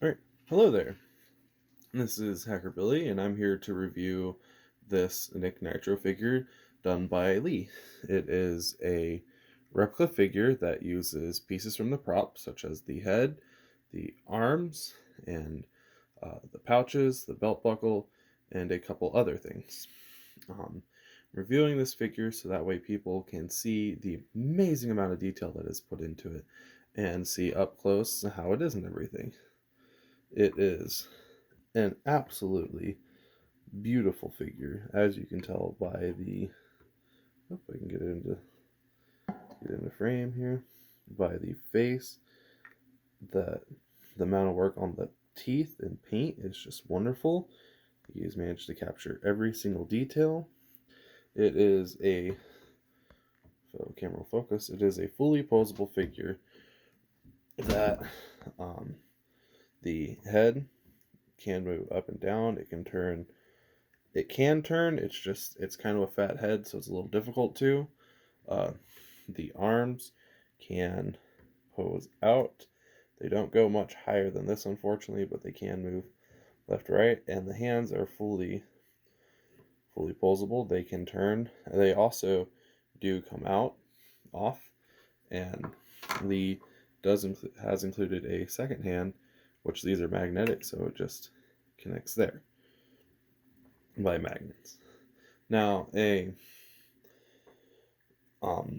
Alright, hello there. This is Hacker Billy, and I'm here to review this Nick Nitro figure done by Lee. It is a replica figure that uses pieces from the prop, such as the head, the arms, and the pouches, the belt buckle, and a couple other things. Um, Reviewing this figure so that way people can see the amazing amount of detail that is put into it and see up close how it is and everything. It is an absolutely beautiful figure, as you can tell by the. Hope I can get into frame here. By the face, the the amount of work on the teeth and paint is just wonderful. He's managed to capture every single detail. It is a camera focus. It is a fully posable figure that the head can move up and down. It can turn. It's kind of a fat head, so it's a little difficult to. Uh, the arms can pose out. They don't go much higher than this, unfortunately, but they can move left, right, and the hands are fully posable. They can turn. They also do come out, off, and Lee has included a second hand, which these are magnetic, so it just connects there by magnets. Now,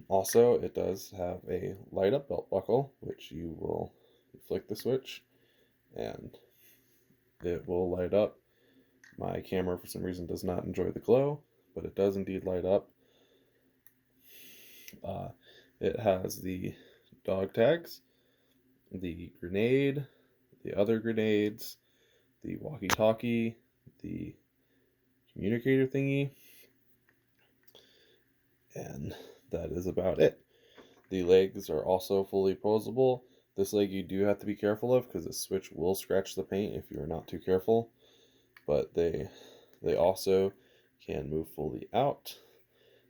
also it does have a light up belt buckle, which you will flick the switch and it will light up. My camera for some reason does not enjoy the glow, but it does indeed light up. It has the dog tags, the grenade, the other grenades, the walkie-talkie, the communicator thingy, and that is about it. The legs are also fully posable. This leg you do have to be careful of because the switch will scratch the paint if you're not too careful. But they also can move fully out.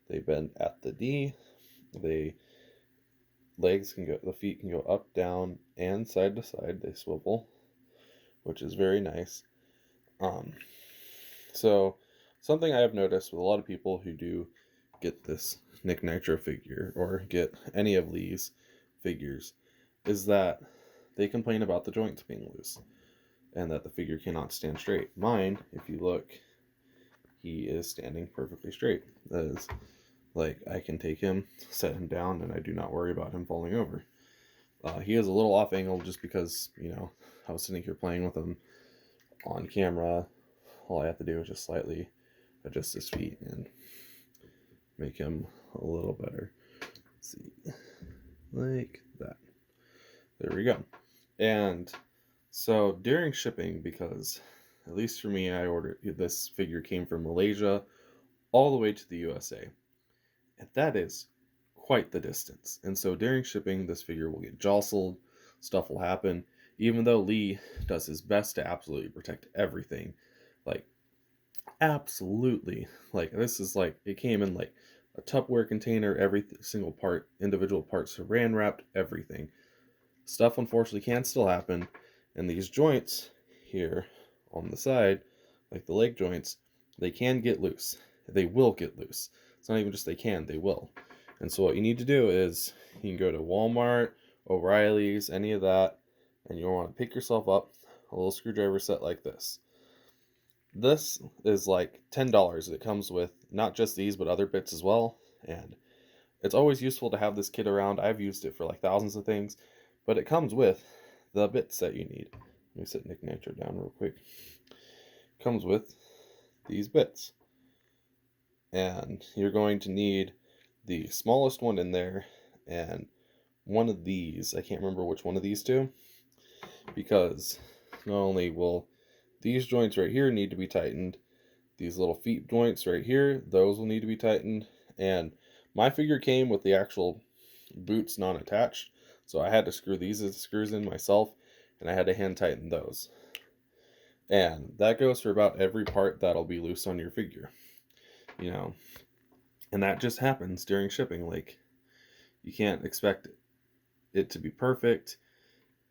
They bend at the knee. The feet can go up, down, and side to side. They swivel, which is very nice. So something I have noticed with a lot of people who do get this Nick Nitro figure or get any of Lee's figures is that they complain about the joints being loose and that the figure cannot stand straight. Mine, if you look, he is standing perfectly straight. That is, like, I can take him, set him down, and I do not worry about him falling over. He is a little off angle just because, I was sitting here playing with him on camera. All I have to do is just slightly adjust his feet and make him a little better. Let's see, like that. There we go. And so during shipping, because at least for me, this figure came from Malaysia all the way to the USA, and that is quite the distance. And so during shipping, this figure will get jostled, stuff will happen, even though Lee does his best to absolutely protect everything. Like, absolutely. Like, this is like, it came in like a Tupperware container, every single part, individual parts, saran wrapped, everything. Stuff unfortunately can still happen, and these joints here on the side, like the leg joints, they can get loose. They will get loose. It's not even just they will. And so what you need to do is you can go to Walmart, O'Reilly's, any of that, and you'll want to pick yourself up a little screwdriver set like this. This is like $10. It comes with not just these, but other bits as well. And it's always useful to have this kit around. I've used it for like thousands of things, but it comes with the bits that you need. Let me set Nick Nitro down real quick. It comes with these bits. And you're going to need the smallest one in there and one of these. I can't remember which one of these two, because not only will these joints right here need to be tightened, these little feet joints right here, those will need to be tightened. And my figure came with the actual boots non-attached, so I had to screw these screws in myself, and I had to hand tighten those. And that goes for about every part that'll be loose on your figure, and that just happens during shipping. Like, you can't expect it to be perfect,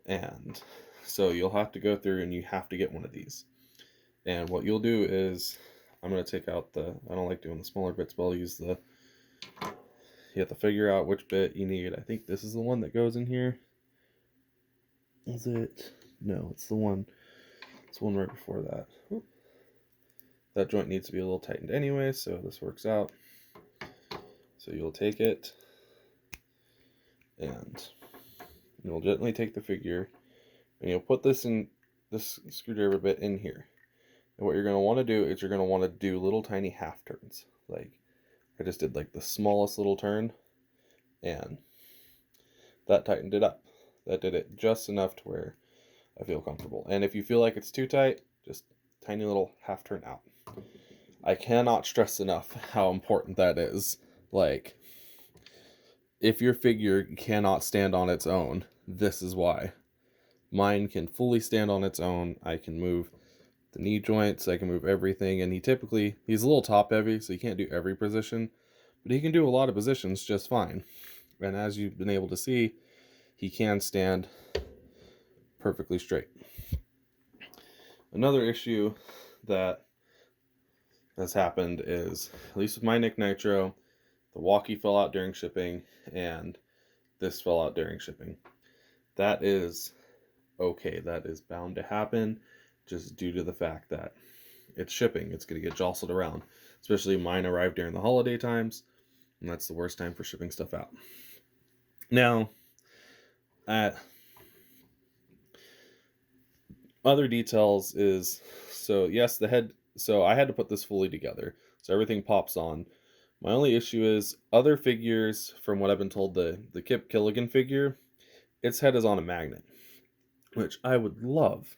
and So you'll have to go through and you have to get one of these. And what you'll do is, I'm going to take out I don't like doing the smaller bits, but I'll use you have to figure out which bit you need. I think this is the one that goes in here. Is it? No, it's the one right before that. Whoop. That joint needs to be a little tightened anyway, so this works out. So you'll take it and you'll gently take the figure and you'll put this screwdriver bit in here. And what you're going to want to do is you're going to want to do little tiny half turns. Like I just did like the smallest little turn, and that tightened it up. That did it just enough to where I feel comfortable. And if you feel like it's too tight, just tiny little half turn out. I cannot stress enough how important that is. Like, if your figure cannot stand on its own, this is why. Mine can fully stand on its own. I can move the knee joints, I can move everything, and he's a little top heavy, so he can't do every position, but he can do a lot of positions just fine. And as you've been able to see, he can stand perfectly straight. Another issue that has happened is, at least with my Nick Nitro, the Walkie fell out during shipping, and this fell out during shipping. That is okay. That is bound to happen, just due to the fact that it's shipping. It's going to get jostled around. Especially mine arrived during the holiday times, and that's the worst time for shipping stuff out. Now, other details is, so yes, the head, so I had to put this fully together, so everything pops on. My only issue is, other figures, from what I've been told, the Kip Killigan figure, its head is on a magnet, which I would love,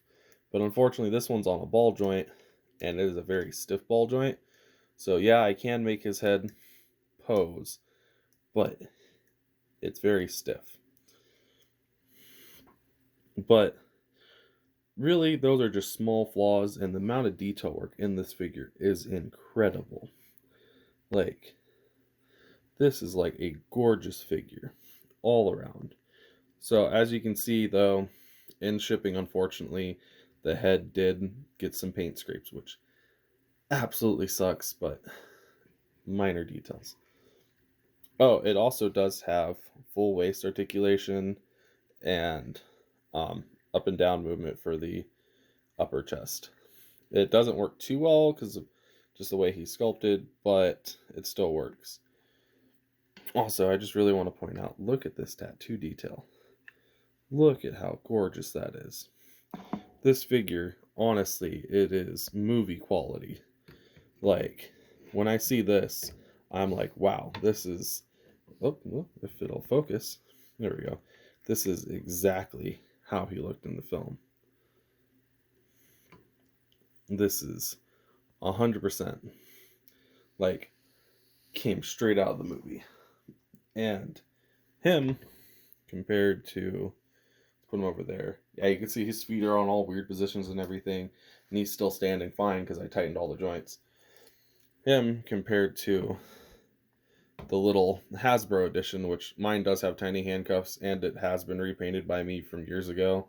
but unfortunately this one's on a ball joint, and it is a very stiff ball joint. So yeah, I can make his head pose, but it's very stiff. But really, those are just small flaws, and the amount of detail work in this figure is incredible. Like, this is like a gorgeous figure all around. So as you can see, though, in shipping, unfortunately, the head did get some paint scrapes, which absolutely sucks, but minor details. Oh, it also does have full waist articulation and up and down movement for the upper chest. It doesn't work too well because of just the way he's sculpted, but it still works. Also, I just really want to point out, look at this tattoo detail. Look at how gorgeous that is. This figure, honestly, it is movie quality. Like, when I see this, I'm like, wow, this is, if it'll focus, there we go. This is exactly how he looked in the film. This is 100% like came straight out of the movie. And him, compared to, put him over there, yeah, you can see his feet are on all weird positions and everything, and he's still standing fine because I tightened all the joints. Him compared to the little Hasbro edition, which mine does have tiny handcuffs and it has been repainted by me from years ago,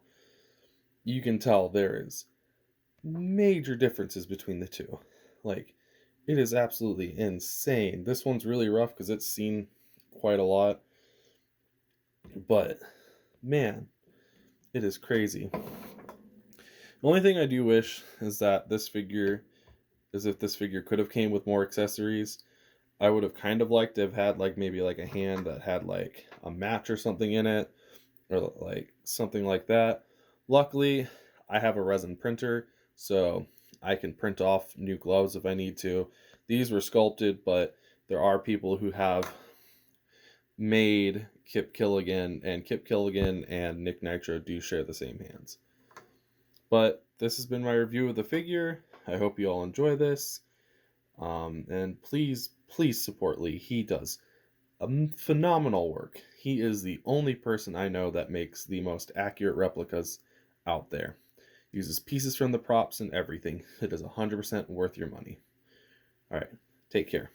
you can tell there is major differences between the two. Like, it is absolutely insane. This one's really rough because it's seen quite a lot, but man, it is crazy. The only thing I do wish is that if this figure could have came with more accessories. I would have kind of liked to have had like maybe like a hand that had like a match or something in it, or like something like that. Luckily, I have a resin printer, so I can print off new gloves if I need to. These were sculpted, but there are people who have made Kip Killigan, and Kip Killigan and Nick Nitro do share the same hands. But this has been my review of the figure. I hope you all enjoy this. And please support Lee. He does phenomenal work. He is the only person I know that makes the most accurate replicas out there. Uses pieces from the props and everything. It is 100% worth your money. Alright, take care.